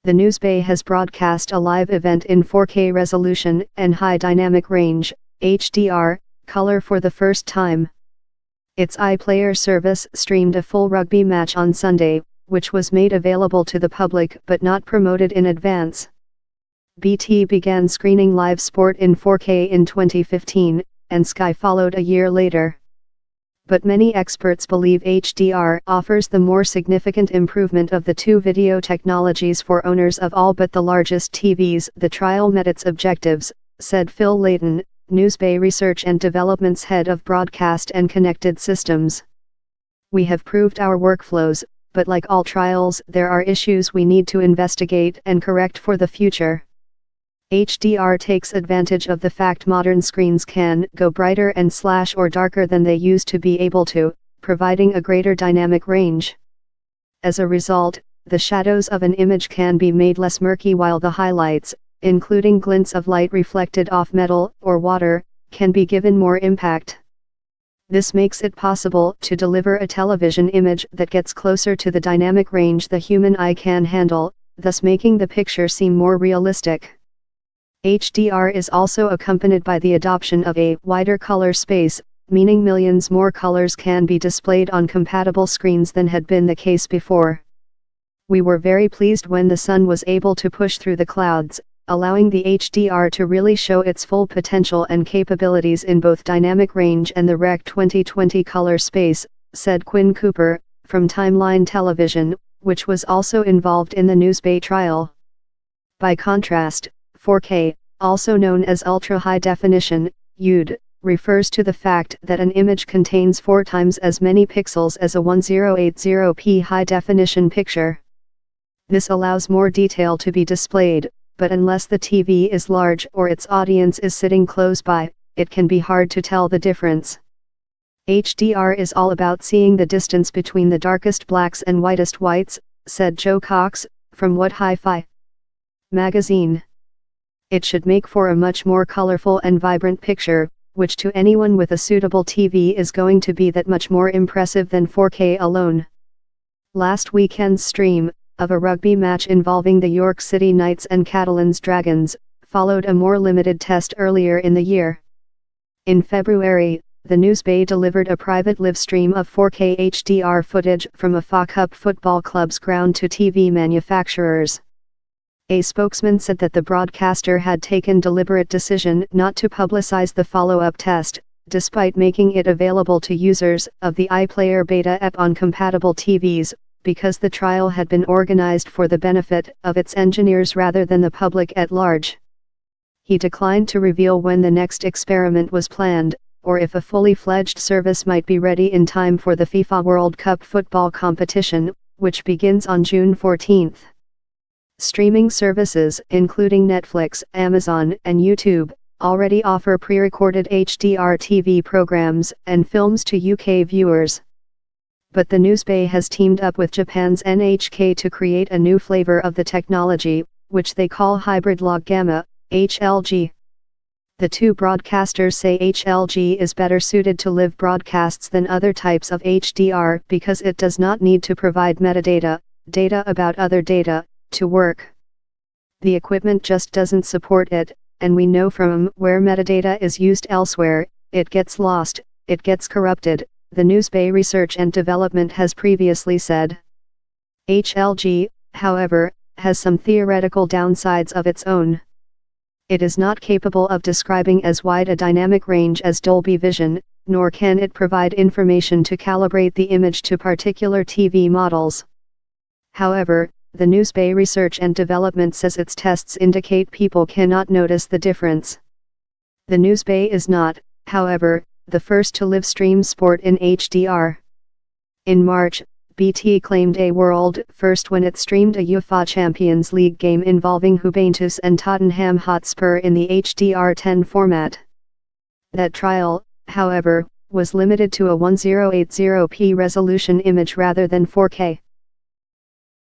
the NewsBay has broadcast a live event in 4K resolution and high dynamic range, HDR, color for the first time. Its iPlayer service streamed a full rugby match on Sunday, which was made available to the public but not promoted in advance. BT began screening live sport in 4K in 2015, and Sky followed a year later. But many experts believe HDR offers the more significant improvement of the two video technologies for owners of all but the largest TVs. The trial met its objectives, said Phil Layton, NewsBay Research and Development's head of broadcast and connected systems. We have proved our workflows, but like all trials, there are issues we need to investigate and correct for the future. HDR takes advantage of the fact modern screens can go brighter and slash or darker than they used to be able to, providing a greater dynamic range. As a result, the shadows of an image can be made less murky while the highlights, including glints of light reflected off metal or water, can be given more impact. This makes it possible to deliver a television image that gets closer to the dynamic range the human eye can handle, thus making the picture seem more realistic. HDR is also accompanied by the adoption of a wider color space, meaning millions more colors can be displayed on compatible screens than had been the case before. We were very pleased when the sun was able to push through the clouds, allowing the HDR to really show its full potential and capabilities in both dynamic range and the Rec 2020 color space, said Quinn Cooper, from Timeline Television, which was also involved in the NewsBay trial. By contrast, 4K, also known as ultra-high definition, UD, refers to the fact that an image contains 4 times as many pixels as a 1080p high-definition picture. This allows more detail to be displayed, but unless the TV is large or its audience is sitting close by, it can be hard to tell the difference. HDR is all about seeing the distance between the darkest blacks and whitest whites, said Joe Cox, from What Hi-Fi magazine. It should make for a much more colorful and vibrant picture, which to anyone with a suitable TV is going to be that much more impressive than 4K alone. Last weekend's stream, of a rugby match involving the York City Knights and Catalans Dragons, followed a more limited test earlier in the year. In February, the NewsBay delivered a private live stream of 4K HDR footage from a FA Cup football club's ground to TV manufacturers. A spokesman said that the broadcaster had taken deliberate decision not to publicize the follow-up test, despite making it available to users of the iPlayer beta app on compatible TVs, because the trial had been organized for the benefit of its engineers rather than the public at large. He declined to reveal when the next experiment was planned, or if a fully fledged service might be ready in time for the FIFA World Cup football competition, which begins on June 14. Streaming services, including Netflix, Amazon, and YouTube, already offer pre-recorded HDR TV programs and films to UK viewers. But the NewsBay has teamed up with Japan's NHK to create a new flavor of the technology, which they call Hybrid Log Gamma, HLG. The two broadcasters say HLG is better suited to live broadcasts than other types of HDR because it does not need to provide metadata, data about other data, to work. The equipment just doesn't support it, and we know from where metadata is used elsewhere, it gets lost, it gets corrupted, the NewsBay Research and Development has previously said. HLG, however, has some theoretical downsides of its own. It is not capable of describing as wide a dynamic range as Dolby Vision, nor can it provide information to calibrate the image to particular TV models. However, the NewsBay Research and Development says its tests indicate people cannot notice the difference. The NewsBay is not, however, the first to live stream sport in HDR. In March, BT claimed a world first when it streamed a UEFA Champions League game involving Juventus and Tottenham Hotspur in the HDR10 format. That trial, however, was limited to a 1080p resolution image rather than 4K.